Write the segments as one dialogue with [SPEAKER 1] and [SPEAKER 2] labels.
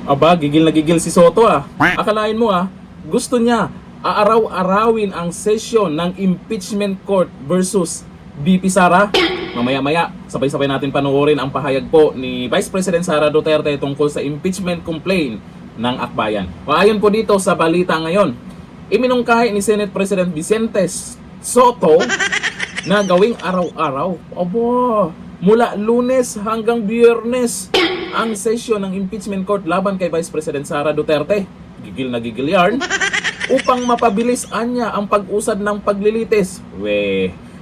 [SPEAKER 1] Aba, gigil na gigil si Soto ah. Akalain mo ah, gusto niya aaraw-arawin ang sesyon ng impeachment court versus BP Sara. Mamaya-maya, sabay-sabay natin panoorin ang pahayag po ni Vice President Sara Duterte tungkol sa impeachment complaint ng Akbayan. Ayon po dito sa balita ngayon, iminungkahi ni Senate President Vicente Soto na gawing araw-araw. Abo, mula Lunes hanggang Biyernes ang sesyon ng impeachment court laban kay Vice President Sara Duterte. Gigil na gigil yarn. Upang mapabilis anya ang pag-usad ng paglilitis.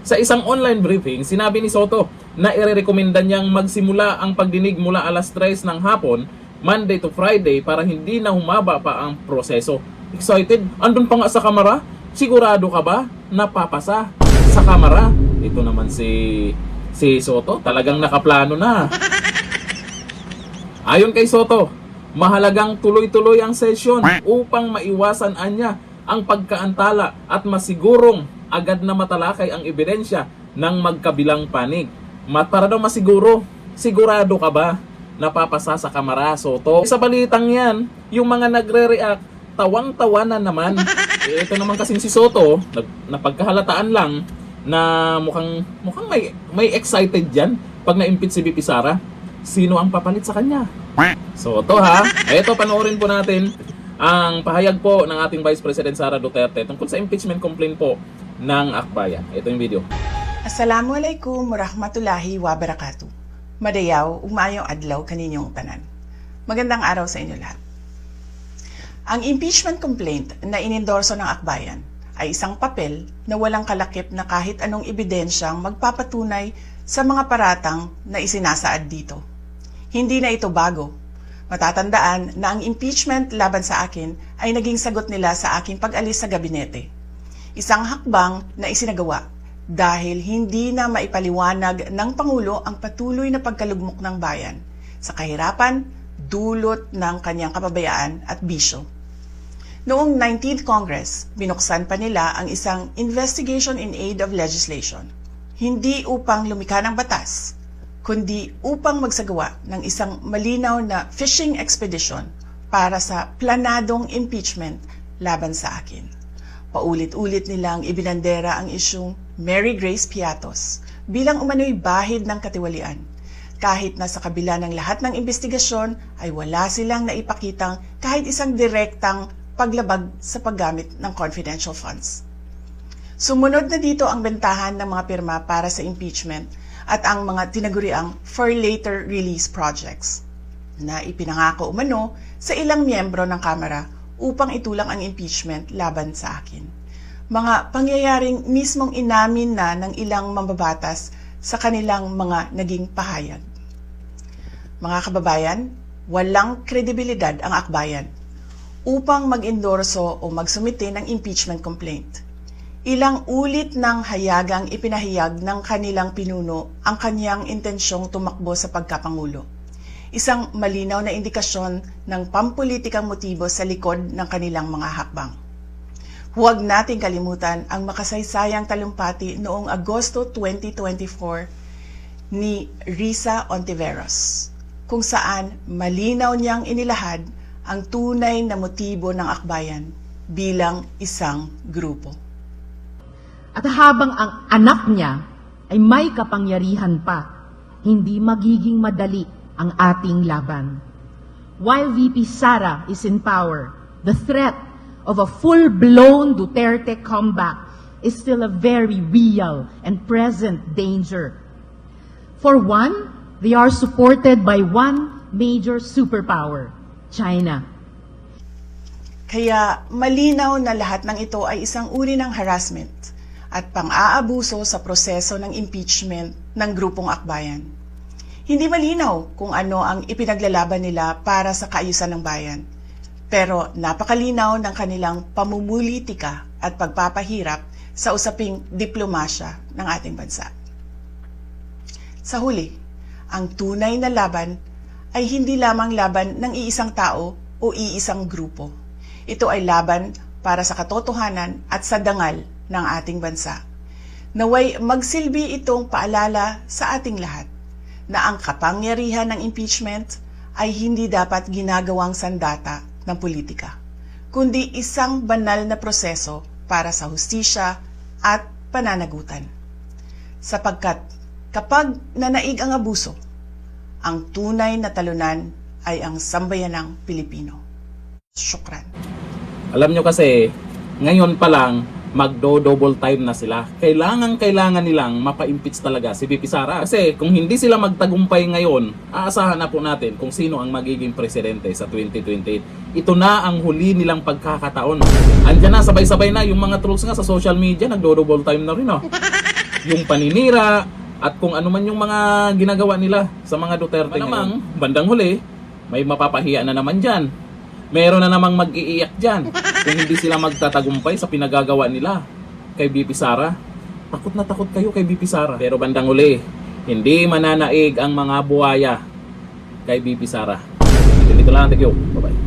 [SPEAKER 1] Sa isang online briefing, sinabi ni Soto na irerekomenda niyang magsimula ang pagdinig mula alas 3 ng hapon, Monday to Friday, para hindi na humaba pa ang proseso. Excited? Andun pa nga sa kamera? Sigurado ka ba? Napapasa sa kamera? Ito naman si Soto, talagang nakaplano na. Ayon kay Soto, mahalagang tuloy-tuloy ang sesyon upang maiwasan anya ang pagkaantala at masigurong agad na matalakay ang ebidensya ng magkabilang panig. Para daw masiguro, sigurado ka ba napapasa sa kamera, Soto? Sa balitang yan, yung mga nagre-react, tawang-tawa na naman. Ito naman kasing si Soto, napagkahalataan lang na mukhang may excited dyan pag na-impeach si BP Sara. Sino ang papalit sa kanya? Soto ha. Ito, panoorin po natin ang pahayag po ng ating Vice President Sara Duterte tungkol sa impeachment complaint po ng Akbayan. Ito yung video.
[SPEAKER 2] Assalamualaikum warahmatullahi wabarakatuh. Madayaw, umayong adlaw kaninyong tanan. Magandang araw sa inyo lahat. Ang impeachment complaint na inendorso ng Akbayan ay isang papel na walang kalakip na kahit anong ebidensyang magpapatunay sa mga paratang na isinasaad dito. Hindi na ito bago. Matatandaan na ang impeachment laban sa akin ay naging sagot nila sa aking pag-alis sa gabinete. Isang hakbang na isinagawa dahil hindi na maipaliwanag ng Pangulo ang patuloy na pagkalugmok ng bayan sa kahirapan dulot ng kanyang kapabayaan at bisyo. Noong 19th Congress, binuksan pa nila ang isang Investigation in Aid of Legislation, hindi upang lumikha ng batas, kundi upang magsagawa ng isang malinaw na fishing expedition para sa planadong impeachment laban sa akin. Paulit-ulit nilang ibinandera ang isyung Mary Grace Piatos bilang umano'y bahid ng katiwalian, kahit na sa kabila ng lahat ng investigasyon ay wala silang naipakitang kahit isang direktang paglabag sa paggamit ng confidential funds. Sumunod na dito ang bentahan ng mga pirma para sa impeachment at ang mga tinaguriang for later release projects na ipinangako umano sa ilang miyembro ng Kamara upang itulang ang impeachment laban sa akin. Mga pangyayaring mismong inamin na ng ilang mambabatas sa kanilang mga naging pahayag. Mga kababayan, walang kredibilidad ang Akbayan upang mag-endorso o magsumite ng impeachment complaint. Ilang ulit ng hayagang ipinahayag ng kanilang pinuno ang kanyang intensyong tumakbo sa pagkapangulo. Isang malinaw na indikasyon ng pampulitikang motibo sa likod ng kanilang mga hakbang. Huwag nating kalimutan ang makasaysayang talumpati noong Agosto 2024 ni Risa Ontiveros, kung saan malinaw niyang inilahad ang tunay na motibo ng Akbayan bilang isang grupo.
[SPEAKER 3] At habang ang anak niya ay may kapangyarihan pa, hindi magiging madali ang ating laban. While VP Sara is in power, the threat of a full-blown Duterte comeback is still a very real and present danger. For one, they are supported by one major superpower, China.
[SPEAKER 2] Kaya malinaw na lahat ng ito ay isang uri ng harassment at pang-aabuso sa proseso ng impeachment ng grupong Akbayan. Hindi malinaw kung ano ang ipinaglalaban nila para sa kaayusan ng bayan, pero napakalinaw ng kanilang pamumulitika at pagpapahirap sa usaping diplomasya ng ating bansa. Sa huli, ang tunay na laban ay hindi lamang laban ng iisang tao o iisang grupo. Ito ay laban para sa katotohanan at sa dangal ng ating bansa. Naway magsilbi itong paalala sa ating lahat na ang kapangyarihan ng impeachment ay hindi dapat ginagawang sandata ng politika, kundi isang banal na proseso para sa hustisya at pananagutan. Sapagkat kapag nanaig ang abuso, ang tunay na talunan ay ang sambayanang Pilipino. Syukran.
[SPEAKER 1] Alam nyo kasi, ngayon pa lang, magdo-double time na sila. Kailangan nilang mapa-impeach talaga si VP Sara. Kasi kung hindi sila magtagumpay ngayon, aasahan na po natin kung sino ang magiging presidente sa 2028. Ito na ang huli nilang pagkakataon. Andiyan na, sabay-sabay na yung mga trolls nga sa social media, nagdo-double time na rin. Yung paninira at kung ano man yung mga ginagawa nila sa mga Duterte ngayon. Bandang huli, may mapapahiya na naman dyan. Meron na namang mag-iiyak dyan kung hindi sila magtatagumpay sa pinagagawa nila kay VP Sara. Takot na takot kayo kay VP Sara. Pero bandang huli, hindi mananaig ang mga buhaya kay VP Sara. Dito lang. Thank you. Bye-bye.